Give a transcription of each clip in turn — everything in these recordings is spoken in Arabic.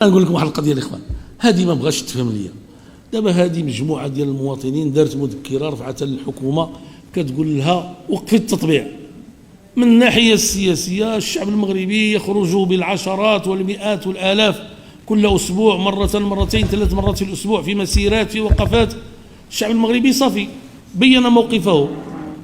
نقول لكم واحد القضيه الاخوان، هذه ما بغاش تفهم ليا. دابا هذه مجموعه ديال المواطنين دارت مذكره رفعتها للحكومه كتقول لها وقفي التطبيع. من الناحيه السياسيه الشعب المغربي يخرج بالعشرات والمئات والالاف كل اسبوع، مره مرتين 3 مرات في الاسبوع، في مسيرات في وقفات. الشعب المغربي صافي بين موقفه.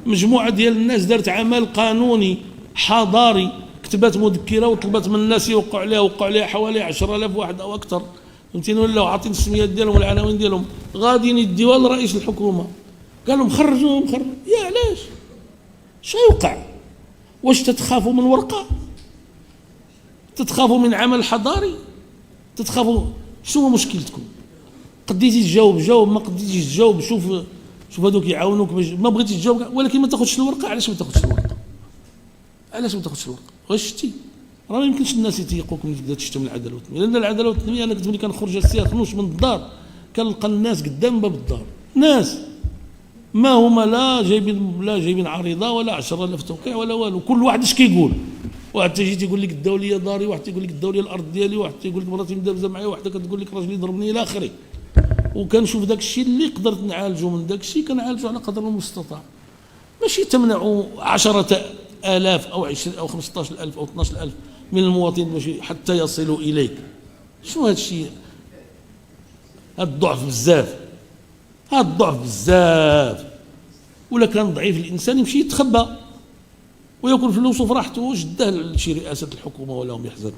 مجموعه ديال الناس دارت عمل قانوني حضاري، كتبت مذكره وطلبت من الناس يوقعوا عليها، وقعوا عليها حوالي 10,000 واحد او اكثر، فهمتيني ولا؟ وعاطين السميات ديالهم والعناوين ديالهم، غاديين يديوها لرئيس الحكومه، قال لهم خرجوهم. يا علاش؟ شنو يوقع؟ واش تتخافوا من ورقه؟ تتخافوا من عمل حضاري؟ تتخافوا؟ شنو هو مشكلتكم؟ قديتي تجاوب جاوب، ما قديتيش تجاوب شوف هذوك يعاونوك. ما بغيتيش تجاوب ولكن ما تاخذش الورقه. علاش ما تاخذش الورقه؟ علاش ما تاخذش الورقه؟ واش شتي؟ راه ما يمكنش الناس يتيقوك ملي تبدا تشتم العداله الوطنيه، لان العداله الوطنيه انا كنت ملي كنخرج السياخنوش من الدار كنلقى الناس قدام باب الدار، ناس ما هما لا جايبين عريضه ولا 10,000 توقيع ولا والو. كل واحد اش كيقول؟ واحد تيجي تيقول لك داو لي داري، واحد تيقول لك داو لي الارض ديالي، واحد تيقول لك مراتي مدابزه معايا، واحده كتقول لك راجلي ضربني الى اخره. وكنشوف داك الشيء اللي قدرت نعالجه من داك الشيء كنعالجه على قدر المستطاع. ماشي تمنعوا 10,000 أو 20 أو 15,000 أو 12,000 من المواطنين باش حتى يصلوا إليك. شنو هذا الشيء؟ هذا الضعف بزاف، هذا الضعف بزاف. ولا كان ضعيف الإنسان يمشي يتخبى وياكل فلوسه في راحته وجده لشي رئاسة الحكومة ولا هم يحزنون.